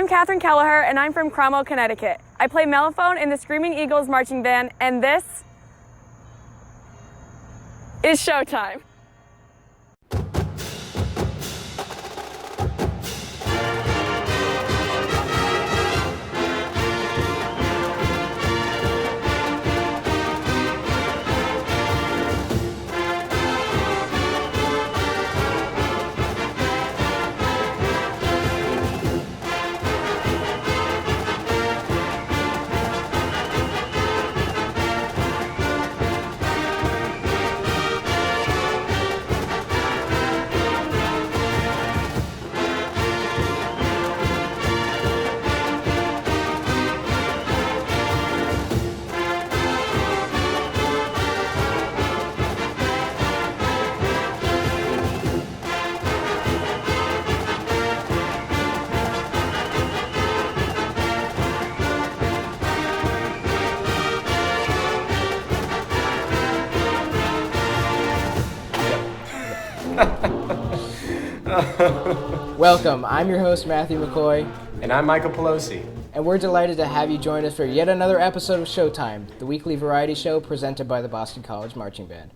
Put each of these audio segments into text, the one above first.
I'm Katherine Kelleher, and I'm from Cromwell, Connecticut. I play mellophone in the Screaming Eagles marching band, and this is ShowTime. Welcome, I'm your host Matthew McCoy. And I'm Michael Pelosi. And we're delighted to have you join us for yet another episode of ShowTime, the weekly variety show presented by the Boston College Marching Band.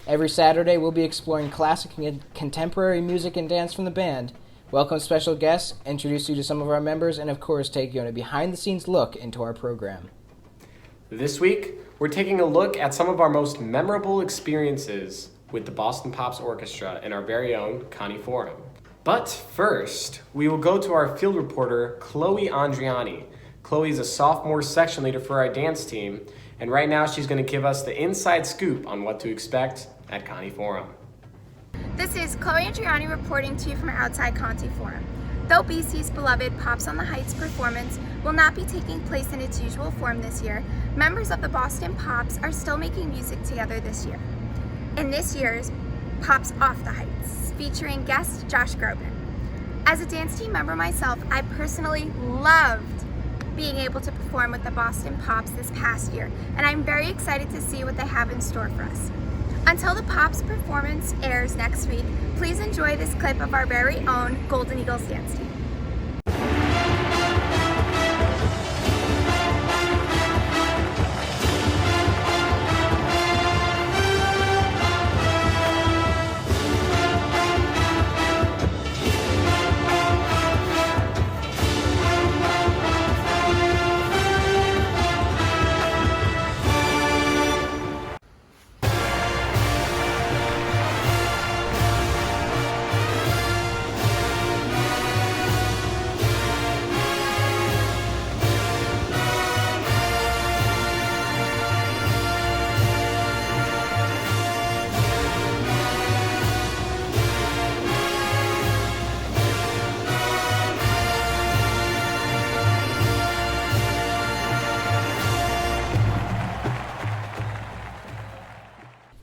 Every Saturday we'll be exploring classic and contemporary music and dance from the band, welcome special guests, introduce you to some of our members, and of course take you on a behind-the-scenes look into our program. This week, we're taking a look at some of our most memorable experiences with the Boston Pops Orchestra and our very own Connie Forum. But first, we will go to our field reporter, Chloe Andriani. Chloe is a sophomore section leader for our dance team, and right now she's going to give us the inside scoop on what to expect at Connie Forum. This is Chloe Andriani reporting to you from outside Connie Forum. Though BC's beloved Pops on the Heights performance will not be taking place in its usual form this year, members of the Boston Pops are still making music together this year. In this year's Pops Off the Heights, featuring guest Josh Groban. As a dance team member myself, I personally loved being able to perform with the Boston Pops this past year, and I'm very excited to see what they have in store for us. Until the Pops performance airs next week, please enjoy this clip of our very own Golden Eagles dance team.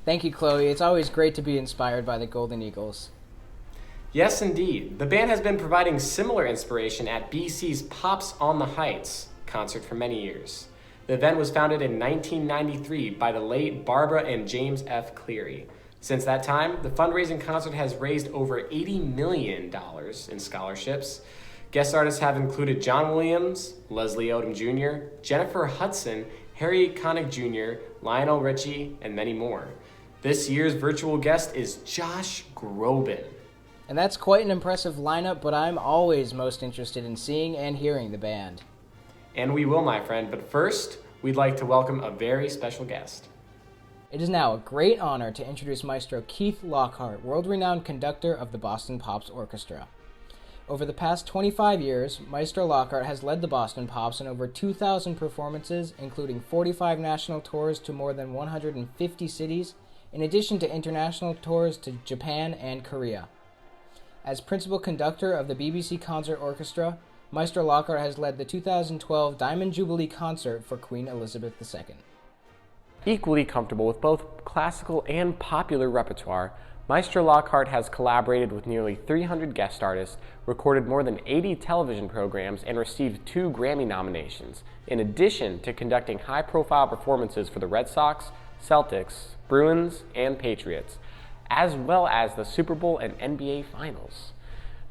Thank you, Chloe. It's always great to be inspired by the Golden Eagles. Yes, indeed. The band has been providing similar inspiration at BC's Pops on the Heights concert for many years. The event was founded in 1993 by the late Barbara and James F. Cleary. Since that time, the fundraising concert has raised over $80 million in scholarships. Guest artists have included John Williams, Leslie Odom Jr., Jennifer Hudson, Harry Connick Jr., Lionel Richie, and many more. This year's virtual guest is Josh Groban. And that's quite an impressive lineup, but I'm always most interested in seeing and hearing the band. And we will, my friend, but first, we'd like to welcome a very special guest. It is now a great honor to introduce Maestro Keith Lockhart, world-renowned conductor of the Boston Pops Orchestra. Over the past 25 years, Maestro Lockhart has led the Boston Pops in over 2,000 performances, including 45 national tours to more than 150 cities, in addition to international tours to Japan and Korea. As principal conductor of the BBC Concert Orchestra, Maestro Lockhart has led the 2012 Diamond Jubilee Concert for Queen Elizabeth II. Equally comfortable with both classical and popular repertoire, Maestro Lockhart has collaborated with nearly 300 guest artists, recorded more than 80 television programs, and received 2 Grammy nominations, in addition to conducting high-profile performances for the Red Sox, Celtics, Bruins, and Patriots, as well as the Super Bowl and NBA Finals.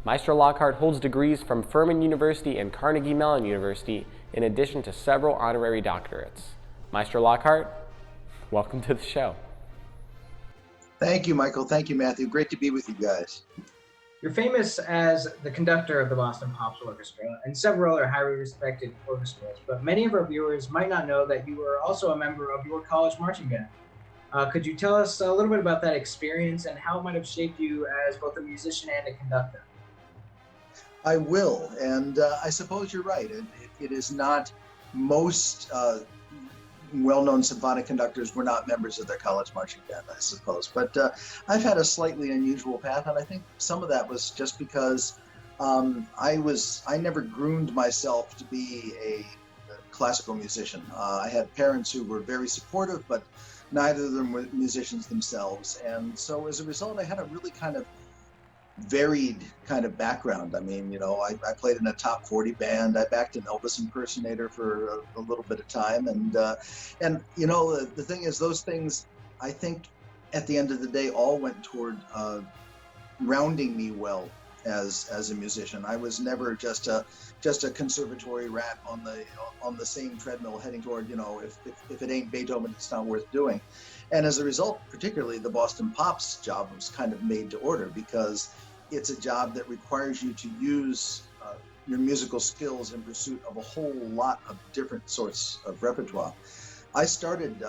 Maestro Lockhart holds degrees from Furman University and Carnegie Mellon University, in addition to several honorary doctorates. Maestro Lockhart, welcome to the show. Thank you, Michael. Thank you, Matthew. Great to be with you guys. You're famous as the conductor of the Boston Pops Orchestra and several other highly respected orchestras, but many of our viewers might not know that you were also a member of your college marching band. Could you tell us a little bit about that experience and how it might have shaped you as both a musician and a conductor? I will, and I suppose you're right. It is not most well-known symphonic conductors were not members of their college marching band, I suppose. But I've had a slightly unusual path, and I think some of that was just because I never groomed myself to be a classical musician. I had parents who were very supportive, but neither of them were musicians themselves. And so as a result, I had a really kind of varied kind of background. I mean, you know, I played in a top 40 band. I backed an Elvis impersonator for a little bit of time. And you know, the thing is, those things, I think at the end of the day, all went toward rounding me well as a musician. I was never just a conservatory rat on the same treadmill heading toward, you know, if it ain't Beethoven, it's not worth doing. And as a result, particularly the Boston Pops job was kind of made to order, because it's a job that requires you to use your musical skills in pursuit of a whole lot of different sorts of repertoire. I started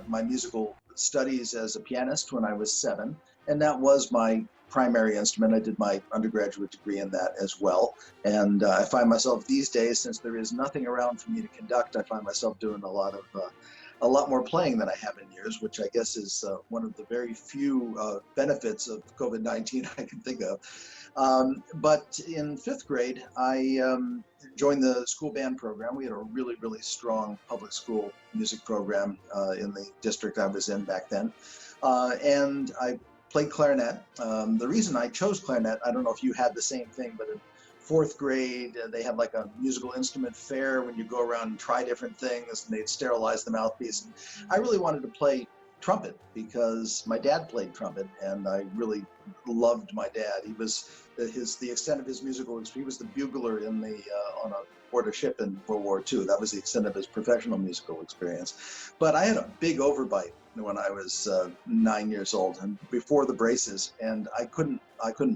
my musical studies as a pianist when I was 7, and that was my primary instrument. I did my undergraduate degree in that as well. And I find myself these days, since there is nothing around for me to conduct, I find myself doing a lot more playing than I have in years, which I guess is one of the very few benefits of COVID-19 I can think of. But in 5th grade, I joined the school band program. We had a really, really strong public school music program in the district I was in back then. And I played clarinet. The reason I chose clarinet, I don't know if you had the same thing, but in 4th grade, they had like a musical instrument fair when you go around and try different things, and they'd sterilize the mouthpiece. And I really wanted to play trumpet because my dad played trumpet, and I really loved my dad. He was the extent of his musical experience. He was the bugler in on a board of ship in World War II. That was the extent of his professional musical experience. But I had a big overbite when I was 9 years old, and before the braces, and I couldn't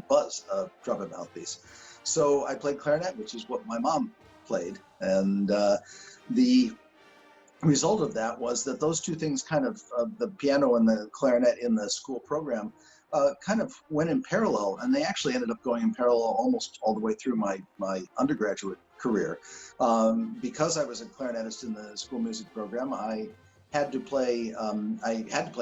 buzz a trumpet mouthpiece. So I played clarinet, which is what my mom played, and the result of that was that those two things kind of, the piano and the clarinet in the school program, kind of went in parallel, and they actually ended up going in parallel almost all the way through my undergraduate career. Because I was a clarinetist in the school music program, I had to play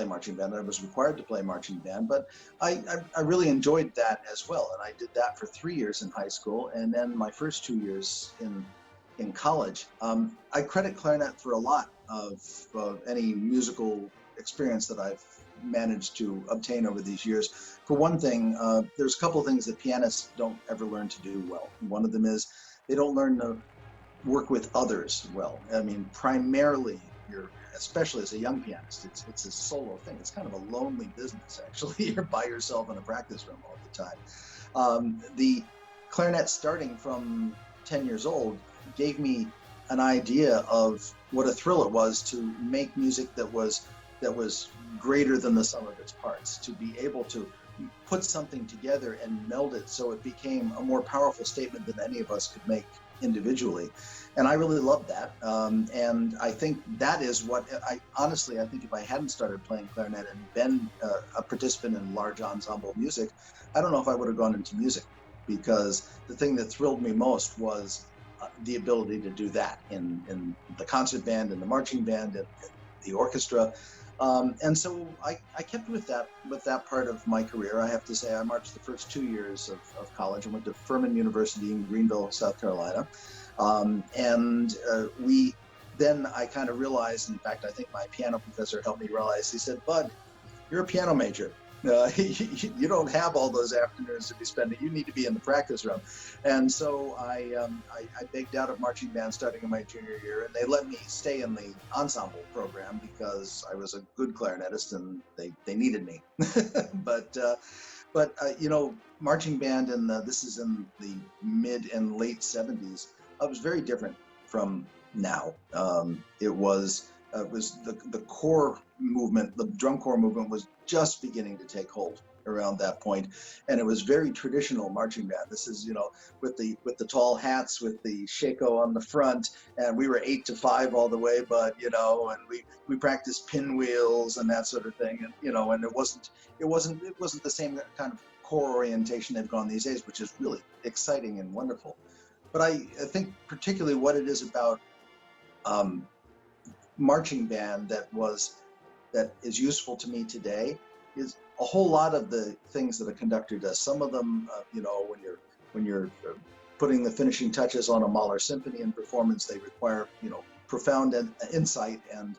marching band. I was required to play marching band, but I really enjoyed that as well. And I did that for 3 years in high school, and then my first 2 years in college. I credit clarinet for a lot of any musical experience that I've managed to obtain over these years. For one thing, there's a couple of things that pianists don't ever learn to do well. One of them is they don't learn to work with others well. I mean, primarily, especially as a young pianist, it's a solo thing. It's kind of a lonely business, actually. You're by yourself in a practice room all the time. The clarinet, starting from 10 years old, gave me an idea of what a thrill it was to make music that was greater than the sum of its parts, to be able to put something together and meld it so it became a more powerful statement than any of us could make individually. And I really loved that. And I think that is what I think if I hadn't started playing clarinet and been a participant in large ensemble music, I don't know if I would have gone into music, because the thing that thrilled me most was the ability to do that in the concert band and the marching band and the orchestra. And so I kept with that part of my career. I have to say I marched the first 2 years of college. I went to Furman University in Greenville, South Carolina. Then I kind of realized, in fact, I think my piano professor helped me realize, he said, "Bud, you're a piano major. You don't have all those afternoons to be spending. You need to be in the practice room." And so I begged out of marching band starting in my junior year, and they let me stay in the ensemble program because I was a good clarinetist and they needed me. But But marching band this is in the mid and late 70s. It was very different from now. It was the core movement, the drum corps movement was just beginning to take hold around that point, and it was very traditional marching band. This is with the tall hats, with the shako on the front, and we were 8 to 5 all the way, but and we practiced pinwheels and that sort of thing, and it wasn't the same kind of core orientation they've gone these days, which is really exciting and wonderful. But I think particularly what it is about marching band that is useful to me today is a whole lot of the things that a conductor does. Some of them, when you're putting the finishing touches on a Mahler symphony in performance, they require profound insight and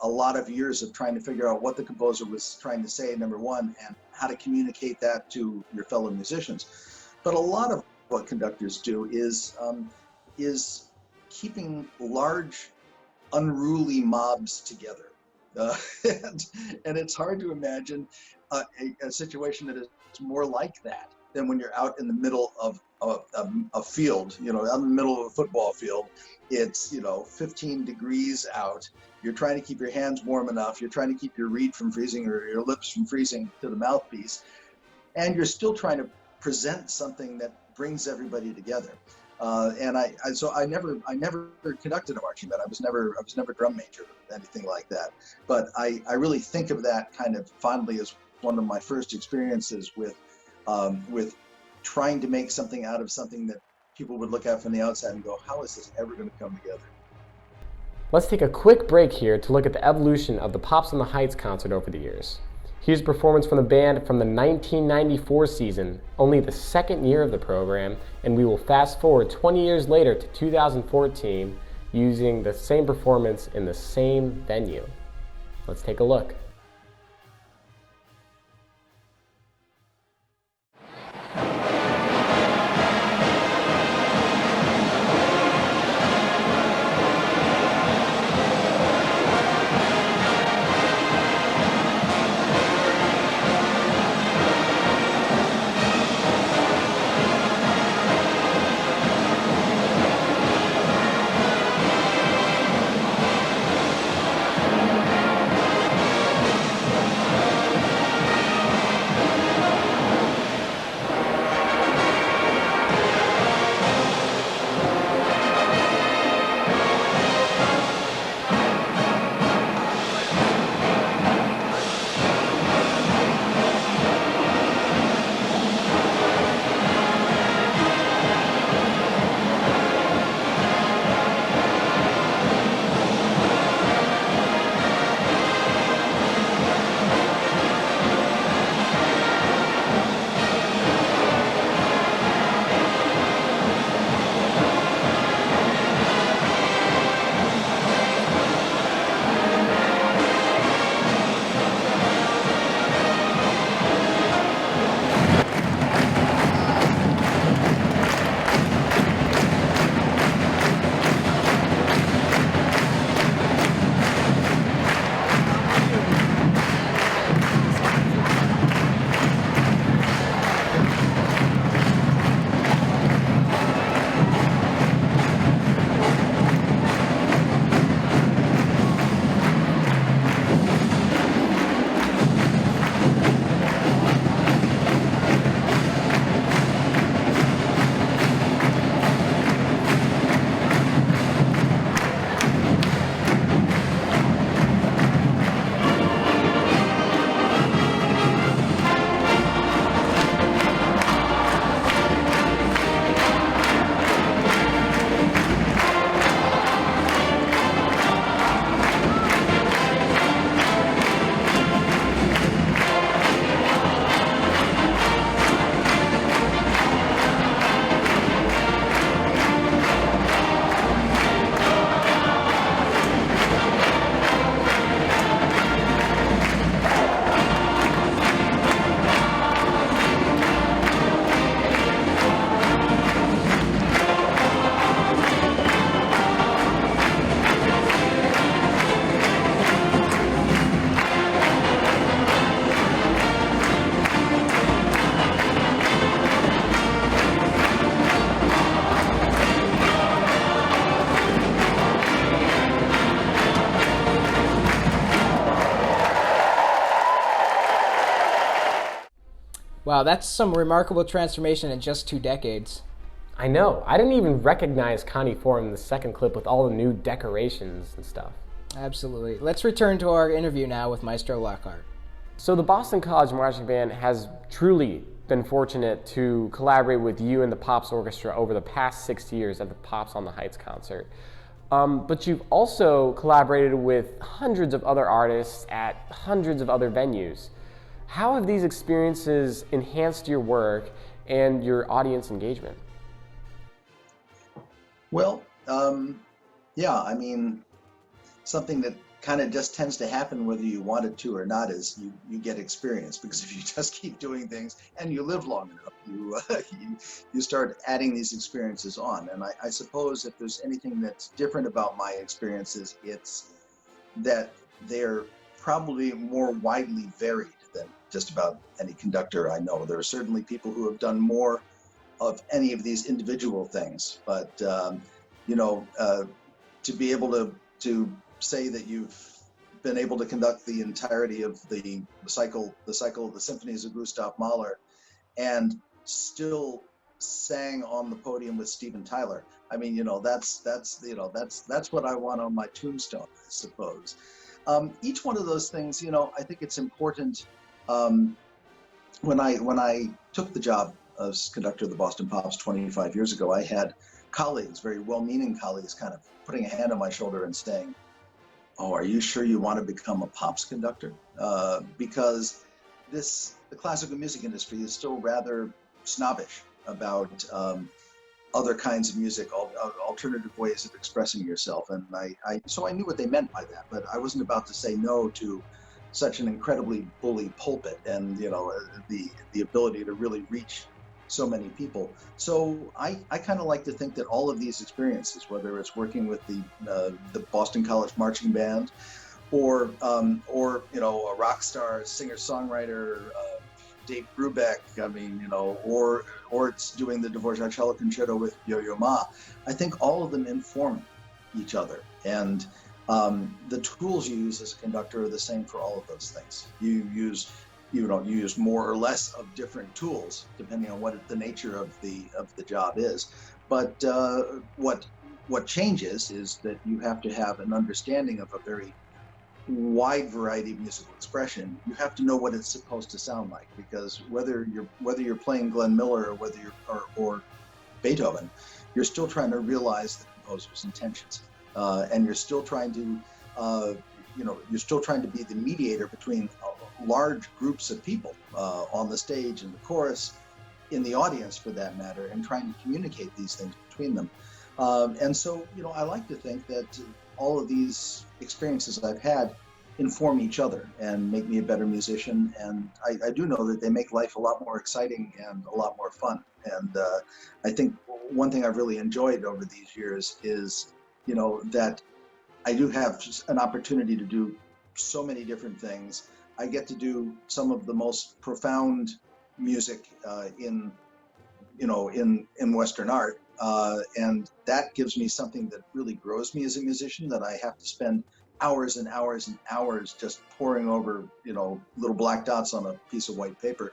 a lot of years of trying to figure out what the composer was trying to say, number one, and how to communicate that to your fellow musicians. But a lot of what conductors do is keeping large, unruly mobs together. And it's hard to imagine a situation that is more like that than when you're out in the middle of a field, out in the middle of a football field. It's 15 degrees out. You're trying to keep your hands warm enough. You're trying to keep your reed from freezing or your lips from freezing to the mouthpiece, and you're still trying to present something that brings everybody together. And I never conducted a marching band. I was never drum major or anything like that. But I really think of that kind of fondly as one of my first experiences with trying to make something out of something that people would look at from the outside and go, how is this ever going to come together? Let's take a quick break here to look at the evolution of the Pops on the Heights concert over the years. Here's a performance from the band from the 1994 season, only the second year of the program, and we will fast forward 20 years later to 2014 using the same performance in the same venue. Let's take a look. Wow, that's some remarkable transformation in just 2 decades. I know. I didn't even recognize Connie Forum in the second clip with all the new decorations and stuff. Absolutely. Let's return to our interview now with Maestro Lockhart. So the Boston College Marching Band has truly been fortunate to collaborate with you and the Pops Orchestra over the past 6 years at the Pops on the Heights concert. But you've also collaborated with hundreds of other artists at hundreds of other venues. How have these experiences enhanced your work and your audience engagement? Well, yeah, I mean, something that kind of just tends to happen whether you want it to or not is you get experience, because if you just keep doing things and you live long enough, you start adding these experiences on. And I suppose if there's anything that's different about my experiences, it's that they're probably more widely varied than just about any conductor I know. There are certainly people who have done more of any of these individual things, but to be able to say that you've been able to conduct the entirety of the cycle of the symphonies of Gustav Mahler, and still sang on the podium with Steven Tyler. I mean, that's what I want on my tombstone, I suppose. Each one of those things, I think it's important. When I took the job as conductor of the Boston Pops 25 years ago, I had colleagues, very well-meaning colleagues, kind of putting a hand on my shoulder and saying, "Oh, are you sure you want to become a Pops conductor?" Because the classical music industry is still rather snobbish about other kinds of music, alternative ways of expressing yourself. And so I knew what they meant by that, but I wasn't about to say no to such an incredibly bully pulpit and the ability to really reach so many people. So I kind of like to think that all of these experiences, whether it's working with the Boston College Marching Band, or a rock star singer-songwriter, Dave Brubeck, or it's doing the Dvorak Cello Concerto with Yo-Yo Ma, I think all of them inform each other. And the tools you use as a conductor are the same for all of those things. You use more or less of different tools depending on what the nature of the job is. But what changes is that you have to have an understanding of a very wide variety of musical expression. You have to know what it's supposed to sound like, because whether you're playing Glenn Miller or Beethoven, you're still trying to realize the composer's intentions, and you're still trying to be the mediator between large groups of people on the stage, in the chorus, in the audience for that matter, and trying to communicate these things between them. And so, I like to think that all of these experiences I've had inform each other and make me a better musician. And I do know that they make life a lot more exciting and a lot more fun. And I think one thing I've really enjoyed over these years is, that I do have just an opportunity to do so many different things. I get to do some of the most profound music in Western art, and that gives me something that really grows me as a musician, that I have to spend hours and hours and hours just poring over little black dots on a piece of white paper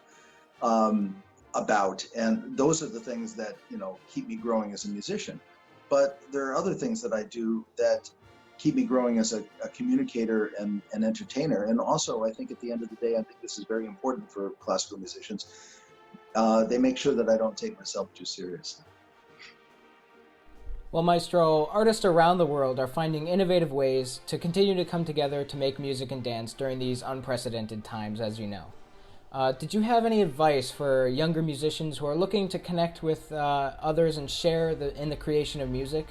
about. And those are the things that keep me growing as a musician. But there are other things that I do that keep me growing as a communicator and an entertainer. And also, I think at the end of the day, I think this is very important for classical musicians. They make sure that I don't take myself too seriously. Well, Maestro, artists around the world are finding innovative ways to continue to come together to make music and dance during these unprecedented times, as you know. Did you have any advice for younger musicians who are looking to connect with others and share in the creation of music?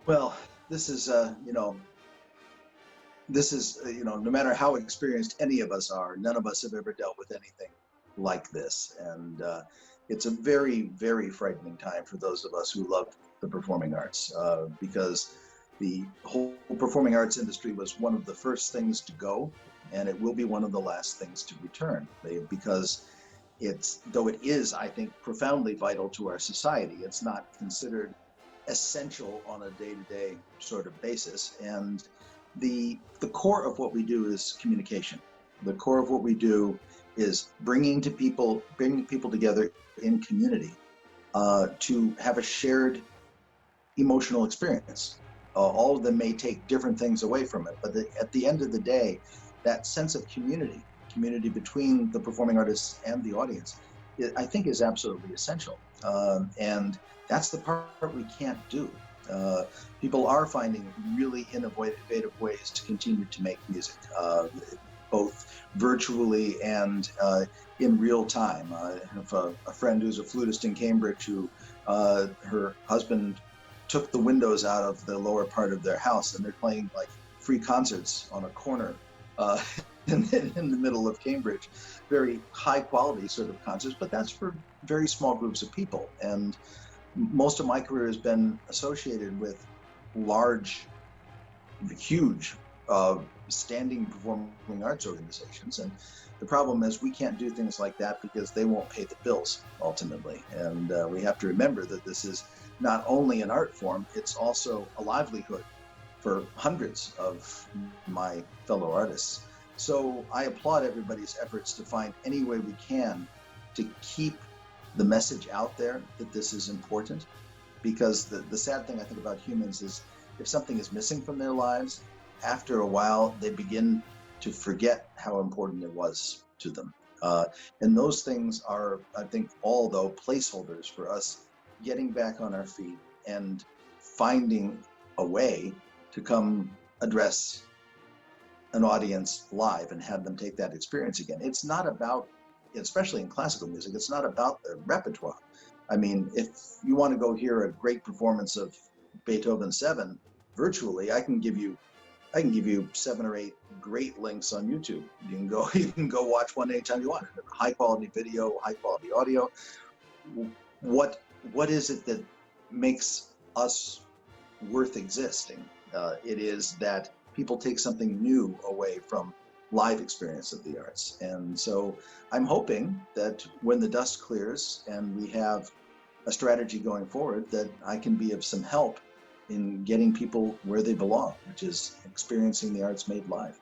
Well, this is, no matter how experienced any of us are, none of us have ever dealt with anything like this. And it's a very, very frightening time for those of us who love the performing arts, because the whole performing arts industry was one of the first things to go, and it will be one of the last things to return, because though it is, I think, profoundly vital to our society, it's not considered essential on a day-to-day sort of basis. And the core of what we do is communication. The core of what we do is bringing people together in community to have a shared emotional experience. All of them may take different things away from it, but at the end of the day, that sense of community between the performing artists and the audience, I think is absolutely essential. And that's the part we can't do. People are finding really innovative ways to continue to make music, both virtually and in real time. I have a friend who's a flutist in Cambridge who her husband took the windows out of the lower part of their house, and they're playing like free concerts on a corner in the middle of Cambridge. Very high quality sort of concerts, but that's for very small groups of people. And most of my career has been associated with large, huge standing performing arts organizations. And the problem is we can't do things like that because they won't pay the bills ultimately. And we have to remember that this is not only an art form, it's also a livelihood for hundreds of my fellow artists. So I applaud everybody's efforts to find any way we can to keep the message out there that this is important, because the sad thing I think about humans is if something is missing from their lives, after a while they begin to forget how important it was to them. And those things are, I think, all though placeholders for us getting back on our feet and finding a way to come address an audience live and have them take that experience again. It's not about, especially in classical music, it's not about the repertoire. I mean, if you want to go hear a great performance of Beethoven 7 virtually, I can give you 7 or 8 great links on YouTube. You can go watch one anytime you want. High quality video, high quality audio. What is it that makes us worth existing? It is that people take something new away from live experience of the arts. And so I'm hoping that when the dust clears and we have a strategy going forward, that I can be of some help in getting people where they belong, which is experiencing the arts made live.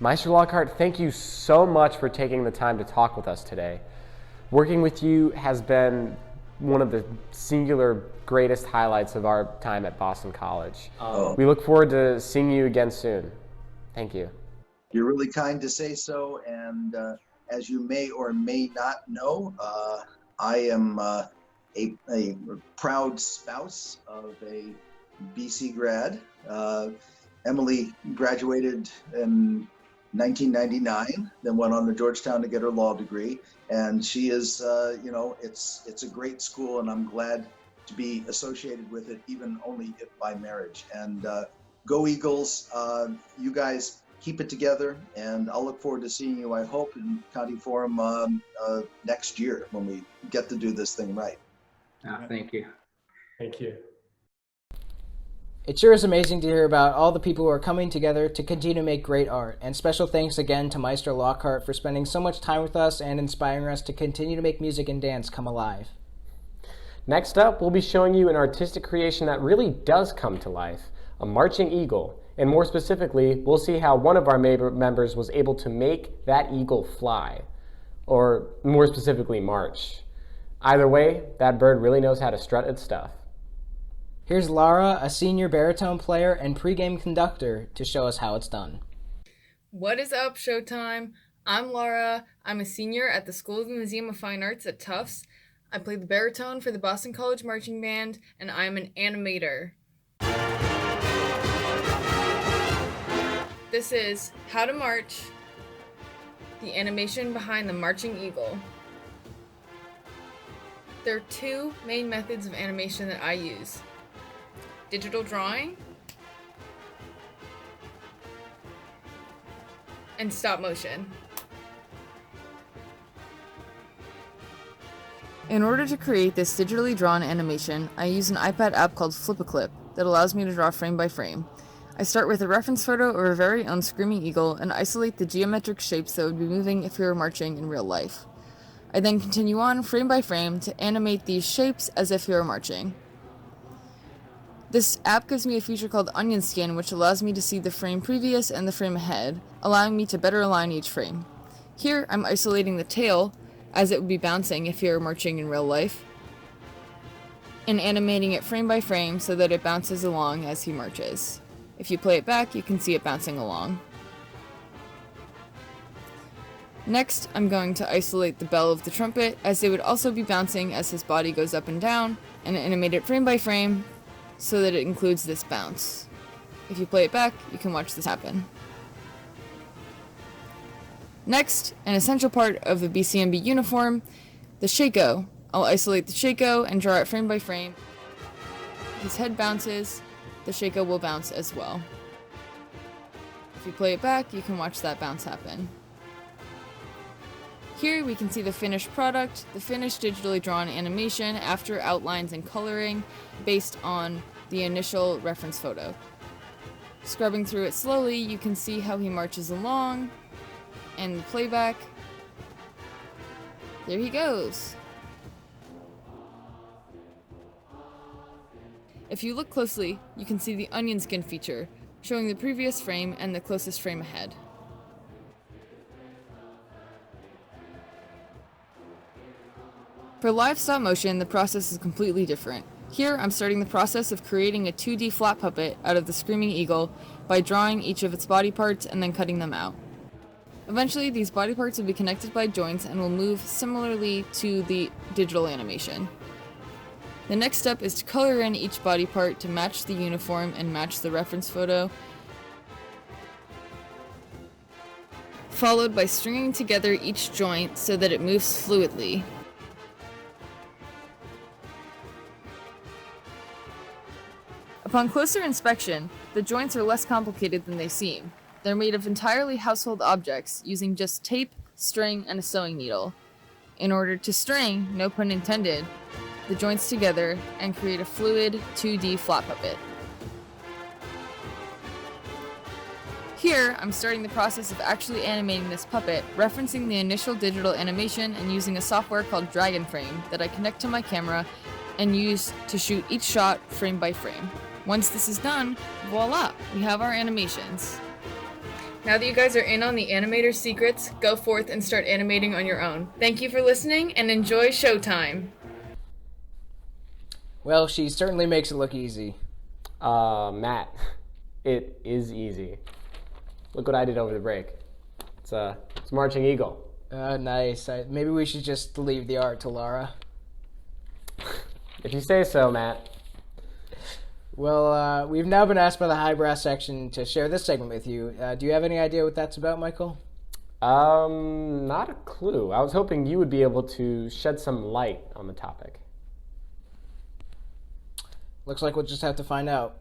Maestro Lockhart, thank you so much for taking the time to talk with us today. Working with you has been one of the singular greatest highlights of our time at Boston College. We look forward to seeing you again soon. Thank you. You're really kind to say so, and as you may or may not know, I am a proud spouse of a BC grad. Emily graduated in 1999, then went on to Georgetown to get her law degree. And she is, it's a great school, and I'm glad to be associated with it, even only if by marriage. And go Eagles, you guys keep it together, and I'll look forward to seeing you, I hope, in County Forum next year when we get to do this thing right. Thank you. Thank you. It sure is amazing to hear about all the people who are coming together to continue to make great art, and special thanks again to Maestro Lockhart for spending so much time with us and inspiring us to continue to make music and dance come alive. Next up, we'll be showing you an artistic creation that really does come to life, a marching eagle. And more specifically, we'll see how one of our members was able to make that eagle fly, or more specifically, march. Either way, that bird really knows how to strut its stuff. Here's Lara, a senior baritone player and pregame conductor, to show us how it's done. What is up, Showtime? I'm Lara. I'm a senior at the School of the Museum of Fine Arts at Tufts. I play the baritone for the Boston College Marching Band, and I'm an animator. This is How to March, the animation behind the marching eagle. There are 2 main methods of animation that I use: digital drawing and stop motion. In order to create this digitally drawn animation, I use an iPad app called Flip-A-Clip that allows me to draw frame by frame. I start with a reference photo of our very own screaming eagle and isolate the geometric shapes that would be moving if we were marching in real life. I then continue on frame by frame to animate these shapes as if we were marching. This app gives me a feature called Onion Scan, which allows me to see the frame previous and the frame ahead, allowing me to better align each frame. Here, I'm isolating the tail, as it would be bouncing if you were marching in real life, and animating it frame by frame so that it bounces along as he marches. If you play it back, you can see it bouncing along. Next, I'm going to isolate the bell of the trumpet, as it would also be bouncing as his body goes up and down, and animate it frame by frame so that it includes this bounce. If you play it back, you can watch this happen. Next, an essential part of the BCMB uniform, the shako. I'll isolate the shako and draw it frame by frame. His head bounces, the shako will bounce as well. If you play it back, you can watch that bounce happen. Here we can see the finished product, the finished digitally drawn animation after outlines and coloring based on the initial reference photo. Scrubbing through it slowly, you can see how he marches along, and the playback. There he goes. If you look closely, you can see the onion skin feature, showing the previous frame and the closest frame ahead. For live stop motion, the process is completely different. Here, I'm starting the process of creating a 2D flat puppet out of the screaming eagle by drawing each of its body parts and then cutting them out. Eventually, these body parts will be connected by joints and will move similarly to the digital animation. The next step is to color in each body part to match the uniform and match the reference photo, followed by stringing together each joint so that it moves fluidly. Upon closer inspection, the joints are less complicated than they seem. They're made of entirely household objects, using just tape, string, and a sewing needle, in order to string, no pun intended, the joints together and create a fluid 2D flat puppet. Here, I'm starting the process of actually animating this puppet, referencing the initial digital animation and using a software called Dragon Frame that I connect to my camera and use to shoot each shot frame by frame. Once this is done, voila, we have our animations. Now that you guys are in on the animator's secrets, go forth and start animating on your own. Thank you for listening and enjoy ShowTime. Well, she certainly makes it look easy. Matt, it is easy. Look what I did over the break. It's Marching Eagle. Nice. Maybe we should just leave the art to Laura. If you say so, Matt. Well, we've now been asked by the highbrow section to share this segment with you. Do you have any idea what that's about, Michael? Not a clue. I was hoping you would be able to shed some light on the topic. Looks like we'll just have to find out.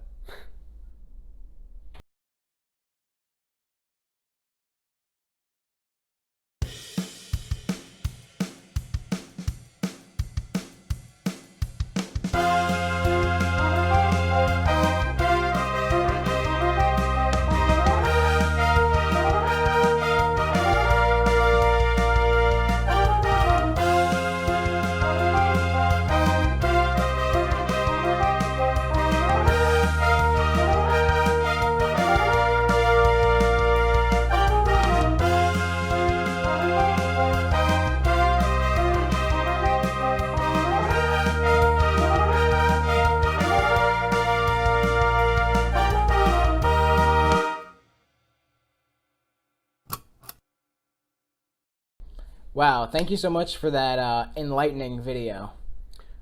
Wow, thank you so much for that enlightening video.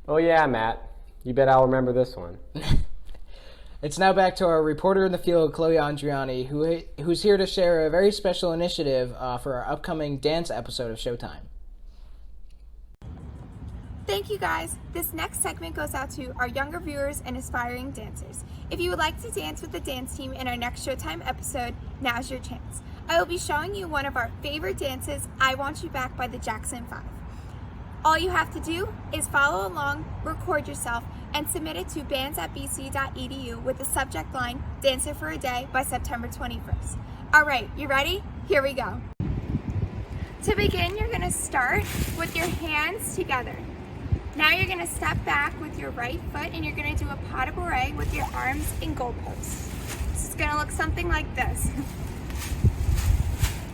Oh yeah, Matt. You bet I'll remember this one. It's now back to our reporter in the field, Chloe Andriani, who's here to share a very special initiative for our upcoming dance episode of ShowTime. Thank you guys. This next segment goes out to our younger viewers and aspiring dancers. If you would like to dance with the dance team in our next ShowTime episode, now's your chance. I will be showing you one of our favorite dances, I Want You Back by the Jackson 5. All you have to do is follow along, record yourself, and submit it to bands@bc.edu with the subject line, Dancer for a Day by September 21st. All right, you ready? Here we go. To begin, you're gonna start with your hands together. Now you're gonna step back with your right foot and you're gonna do a pas de bourrée with your arms in goal posts. This is gonna look something like this.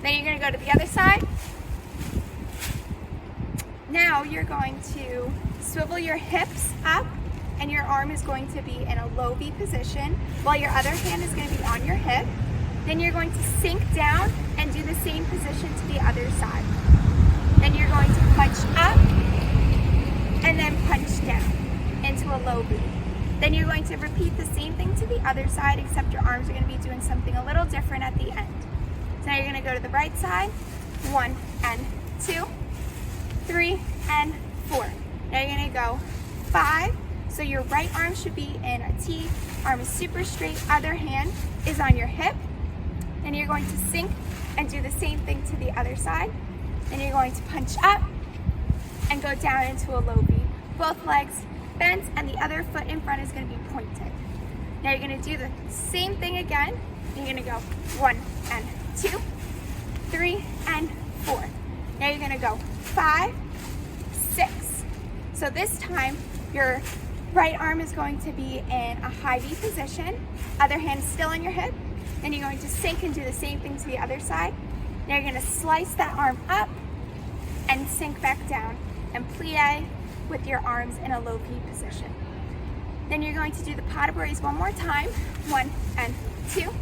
Then you're gonna go to the other side. Now you're going to swivel your hips up and your arm is going to be in a low V position while your other hand is going to be on your hip. Then you're going to sink down and do the same position to the other side. Then you're going to punch up and then punch down into a low V. Then you're going to repeat the same thing to the other side, except your arms are going to be doing something a little different at the end. So now you're going to go to the right side, 1 and 2, 3 and 4. Now you're going to go 5. So your right arm should be in a T, arm is super straight, other hand is on your hip. Then you're going to sink and do the same thing to the other side. Then you're going to punch up and go down into a low V. Both legs bent and the other foot in front is going to be pointed. Now you're going to do the same thing again. You're going to go 1 and 2, 3 and 4. Now you're going to go 5, 6. So this time your right arm is going to be in a high V position, other hand is still on your hip. Then you're going to sink and do the same thing to the other side. Now you're going to slice that arm up and sink back down and plie with your arms in a low V position. Then you're going to do the pas de bourrées one more time. 1 and 2,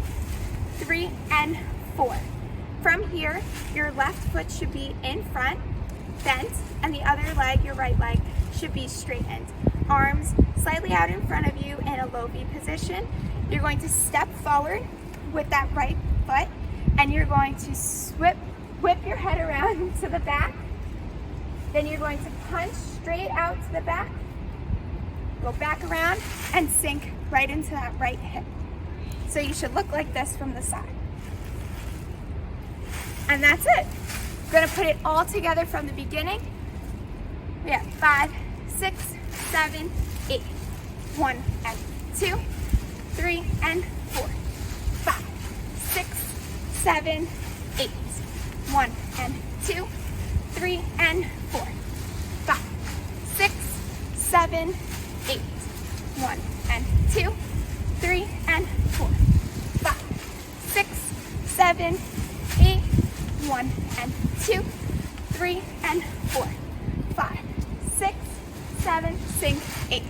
3 and 4. From here, your left foot should be in front, bent, and the other leg, your right leg, should be straightened. Arms slightly out in front of you in a low V position. You're going to step forward with that right foot, and you're going to whip your head around to the back. Then you're going to punch straight out to the back, go back around, and sink right into that right hip. So you should look like this from the side. And that's it. We're gonna put it all together from the beginning. We have 5, 6, 7, 8. 1 and 2, 3 and 4. 5, 6, 7, 8. 1 and 2, 3 and 4. 5, 6, 7, 8. 1 and 2, 3 and 4. 5, 6, 7, 8. 1 and 2, 3 and 4. 5, 6, 7, sink, 8.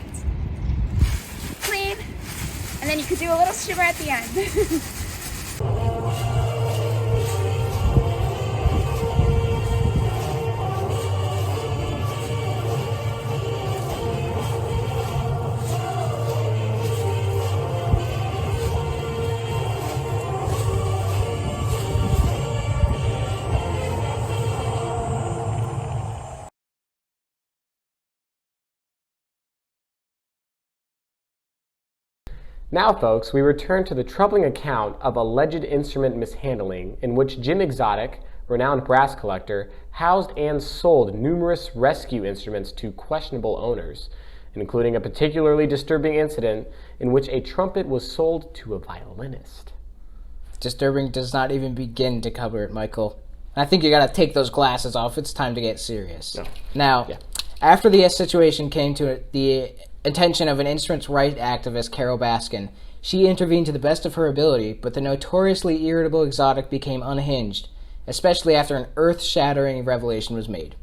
Clean. And then you could do a little shimmer at the end. Now, folks, we return to the troubling account of alleged instrument mishandling in which Jim Exotic, renowned brass collector, housed and sold numerous rescue instruments to questionable owners, including a particularly disturbing incident in which a trumpet was sold to a violinist. Disturbing does not even begin to cover it, Michael. I think you gotta take those glasses off. It's time to get serious. No. Now, after the situation came to the attention of an instruments rights activist, Carol Baskin, she intervened to the best of her ability, but the notoriously irritable Exotic became unhinged, especially after an earth-shattering revelation was made.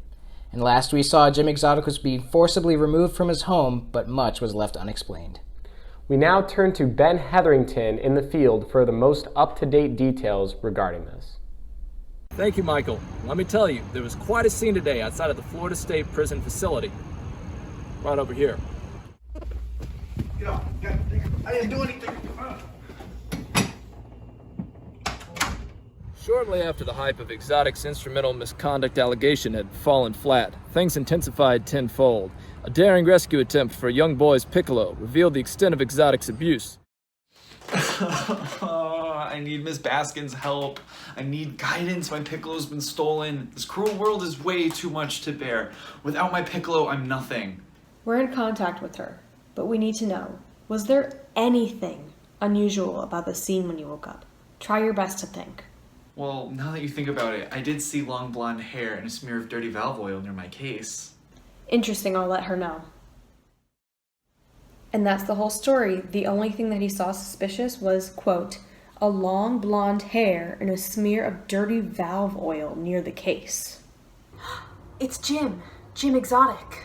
And last we saw, Jim Exotic was being forcibly removed from his home, but much was left unexplained. We now turn to Ben Hetherington in the field for the most up-to-date details regarding this. Thank you, Michael. Let me tell you, there was quite a scene today outside of the Florida State Prison facility. Right over here. Get off. I didn't do anything. Shortly after the hype of Exotic's instrumental misconduct allegation had fallen flat, things intensified tenfold. A daring rescue attempt for a young boy's piccolo revealed the extent of Exotic's abuse. I need Miss Baskin's help. I need guidance. My piccolo's been stolen. This cruel world is way too much to bear. Without my piccolo, I'm nothing. We're in contact with her, but we need to know, was there anything unusual about the scene when you woke up? Try your best to think. Well, now that you think about it, I did see long blonde hair and a smear of dirty valve oil near my case. Interesting, I'll let her know. And that's the whole story. The only thing that he saw suspicious was, quote, a long blonde hair and a smear of dirty valve oil near the case. It's Jim Exotic.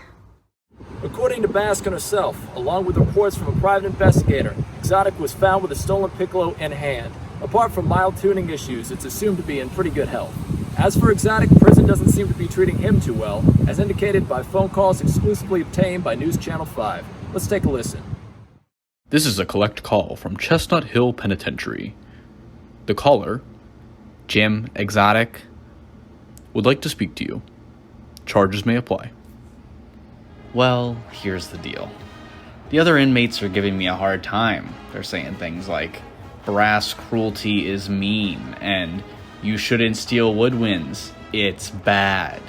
According to Baskin herself, along with reports from a private investigator, Exotic was found with a stolen piccolo in hand. Apart from mild tuning issues, it's assumed to be in pretty good health. As for Exotic, prison doesn't seem to be treating him too well, as indicated by phone calls exclusively obtained by News Channel 5. Let's take a listen. This is a collect call from Chestnut Hill Penitentiary. The caller, Jim Exotic, would like to speak to you. Charges may apply. Well, here's the deal. The other inmates are giving me a hard time. They're saying things like, brass cruelty is mean, and you shouldn't steal woodwinds, it's bad.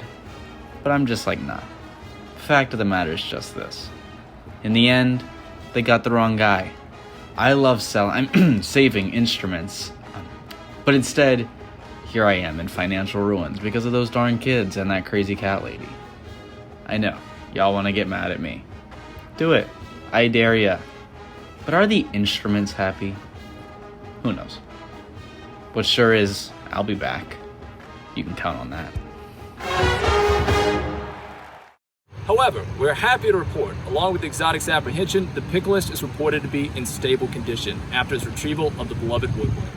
But I'm just like, nah. The fact of the matter is just this. In the end, they got the wrong guy. I love saving instruments, but instead, here I am in financial ruins because of those darn kids and that crazy cat lady. I know, y'all want to get mad at me. Do it. I dare ya. But are the instruments happy? Who knows? What sure is, I'll be back. You can count on that. However, we're happy to report, along with Exotic's apprehension, the piccolist is reported to be in stable condition after his retrieval of the beloved woodwind.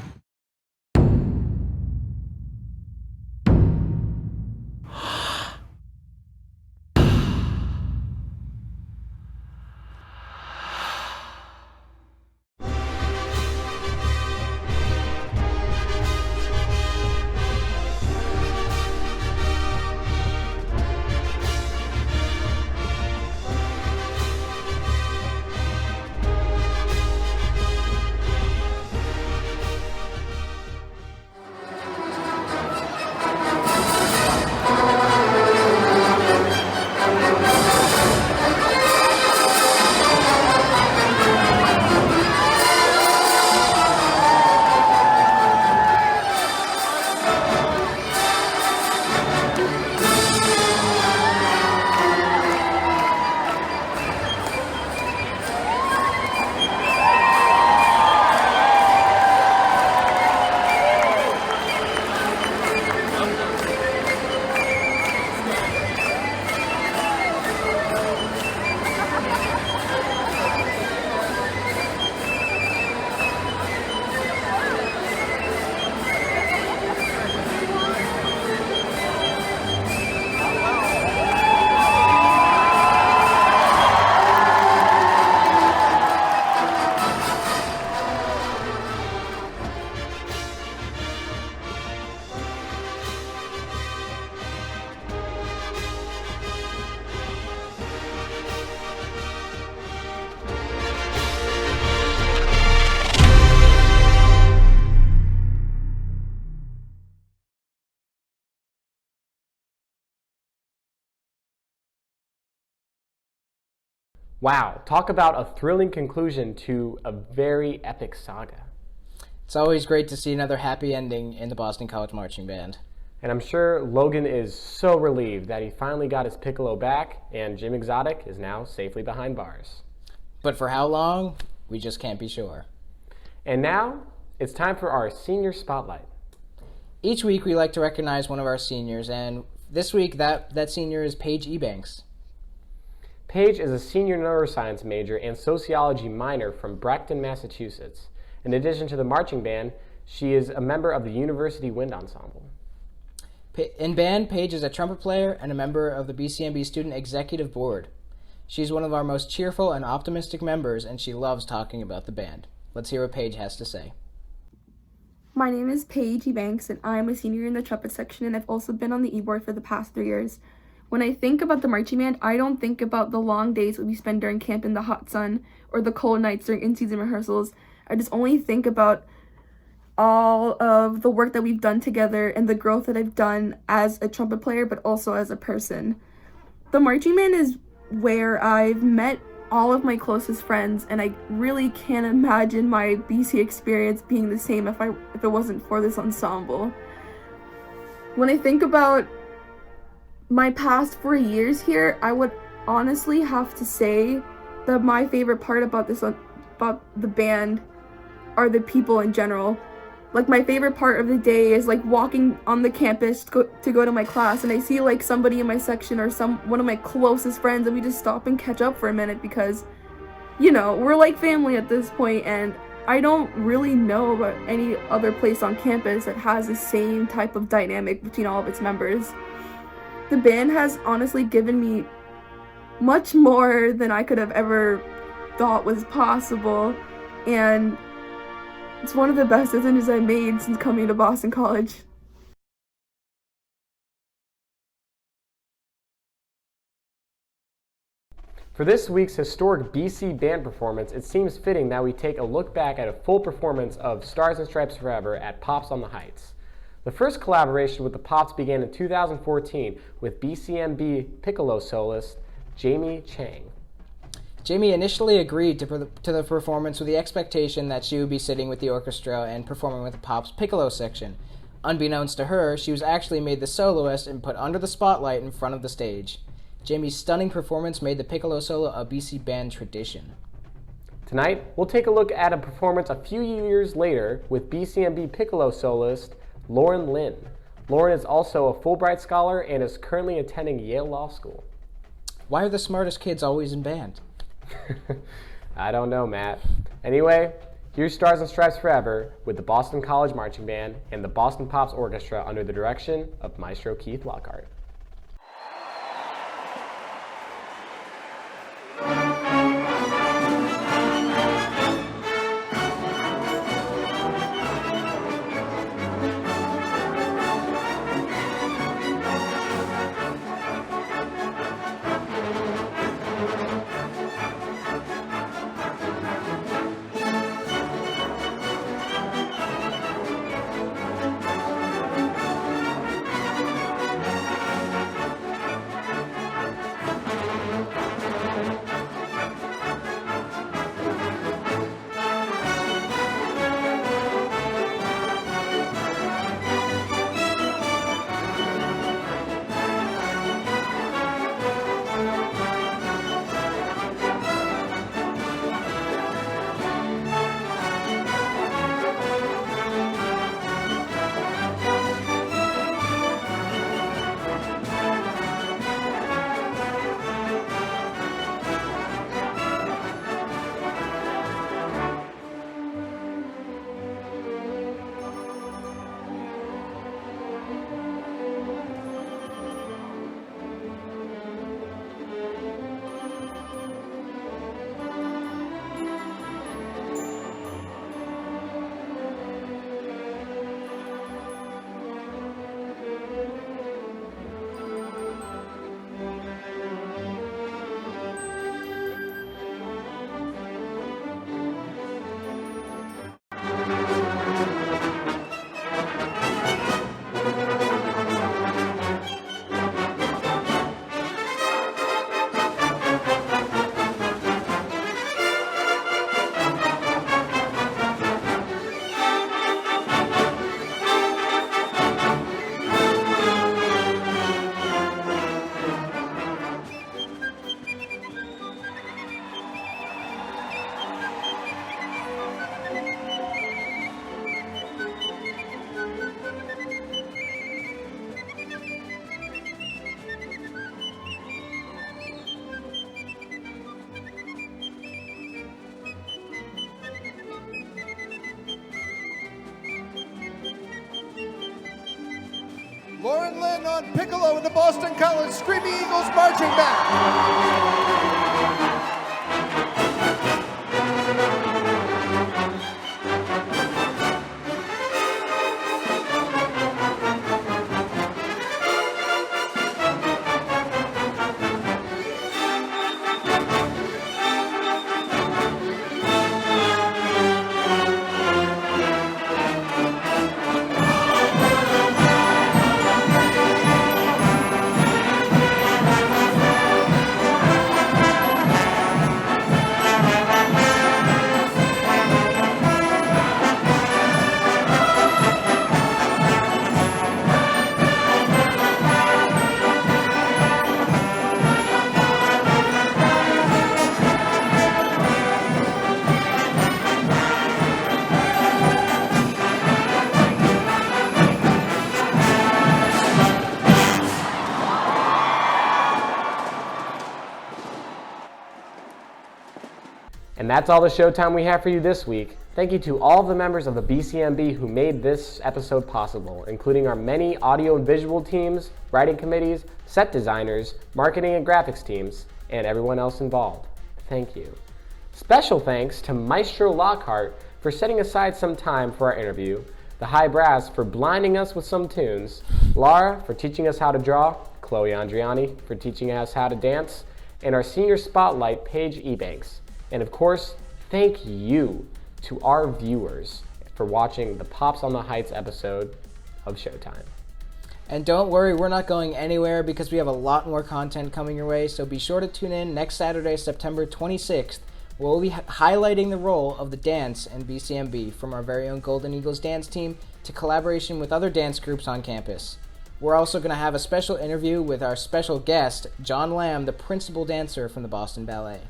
Wow, talk about a thrilling conclusion to a very epic saga. It's always great to see another happy ending in the Boston College Marching Band. And I'm sure Logan is so relieved that he finally got his piccolo back and Jim Exotic is now safely behind bars. But for how long? We just can't be sure. And now, it's time for our Senior Spotlight. Each week we like to recognize one of our seniors, and this week that senior is Paige Ebanks. Paige is a senior neuroscience major and sociology minor from Brockton, Massachusetts. In addition to the marching band, she is a member of the University Wind Ensemble. In band, Paige is a trumpet player and a member of the BCMB Student Executive Board. She's one of our most cheerful and optimistic members, and she loves talking about the band. Let's hear what Paige has to say. My name is Paige Ebanks, and I'm a senior in the trumpet section, and I've also been on the e-board for the past 3 years. When I think about the marching band, I don't think about the long days that we spend during camp in the hot sun or the cold nights during in-season rehearsals. I just only think about all of the work that we've done together and the growth that I've done as a trumpet player, but also as a person. The marching band is where I've met all of my closest friends, and I really can't imagine my BC experience being the same if it wasn't for this ensemble. When I think about my past 4 years here, I would honestly have to say that my favorite part about the band are the people in general. Like, my favorite part of the day is like walking on the campus to go to my class, and I see like somebody in my section or one of my closest friends, and we just stop and catch up for a minute because, you know, we're like family at this point, and I don't really know about any other place on campus that has the same type of dynamic between all of its members. The band has honestly given me much more than I could have ever thought was possible, and it's one of the best decisions I made since coming to Boston College. For this week's historic BC band performance, it seems fitting that we take a look back at a full performance of Stars and Stripes Forever at Pops on the Heights. The first collaboration with the Pops began in 2014 with BCMB piccolo soloist Jamie Chang. Jamie initially agreed to the performance with the expectation that she would be sitting with the orchestra and performing with the Pops piccolo section. Unbeknownst to her, she was actually made the soloist and put under the spotlight in front of the stage. Jamie's stunning performance made the piccolo solo a BC band tradition. Tonight, we'll take a look at a performance a few years later with BCMB piccolo soloist Lauren Lynn. Lauren is also a Fulbright scholar and is currently attending Yale Law School. Why are the smartest kids always in band? I don't know, Matt. Anyway, here's Stars and Stripes Forever with the Boston College Marching Band and the Boston Pops Orchestra under the direction of Maestro Keith Lockhart. Lauren Lynn on piccolo in the Boston College Screaming Eagles Marching Band. that's all the showtime we have for you this week. Thank you to all of the members of the BCMB who made this episode possible, including our many audio and visual teams, writing committees, set designers, marketing and graphics teams, and everyone else involved. Thank you. Special thanks to Maestro Lockhart for setting aside some time for our interview, the High Brass for blinding us with some tunes, Laura for teaching us how to draw, Chloe Andriani for teaching us how to dance, and our senior spotlight, Paige Ebanks. And of course, thank you to our viewers for watching the Pops on the Heights episode of Showtime. And don't worry, we're not going anywhere because we have a lot more content coming your way, so be sure to tune in next Saturday, September 26th, where we'll be highlighting the role of the dance in BCMB, from our very own Golden Eagles dance team to collaboration with other dance groups on campus. We're also going to have a special interview with our special guest, John Lamb, the principal dancer from the Boston Ballet.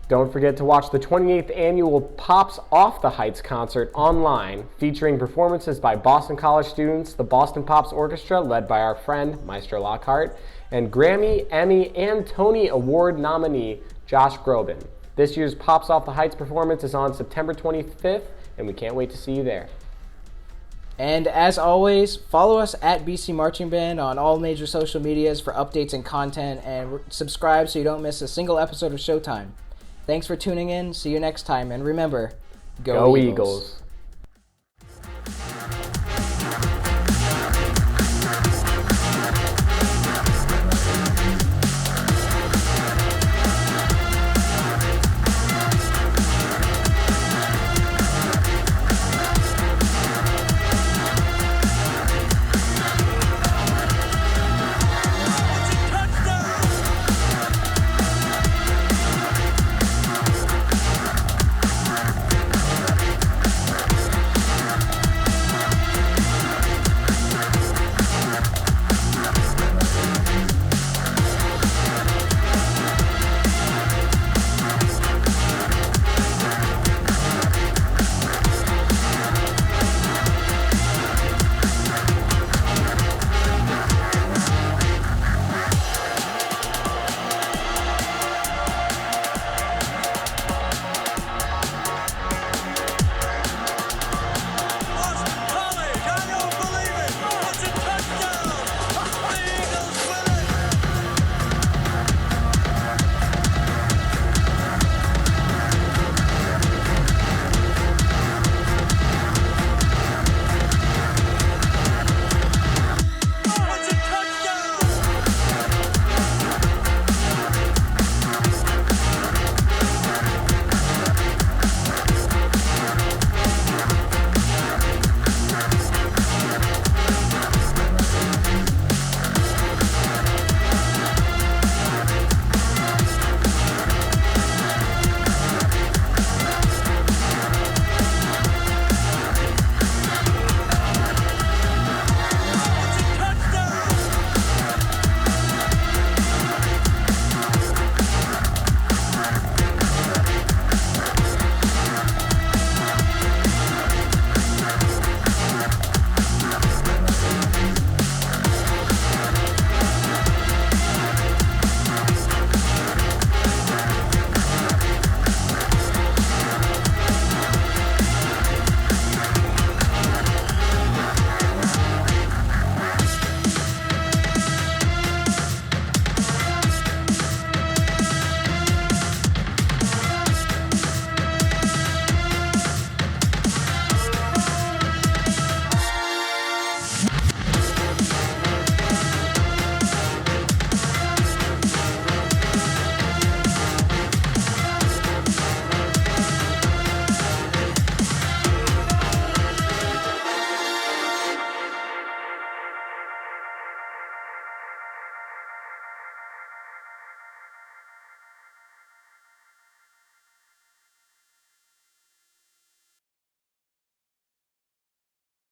Don't forget to watch the 28th annual Pops Off the Heights concert online, featuring performances by Boston College students, the Boston Pops Orchestra, led by our friend Maestro Lockhart, and Grammy, Emmy, and Tony Award nominee Josh Groban. This year's Pops Off the Heights performance is on September 25th, and we can't wait to see you there. And as always, follow us at BC Marching Band on all major social medias for updates and content, and subscribe so you don't miss a single episode of Showtime. Thanks for tuning in. See you next time. And remember, go Eagles.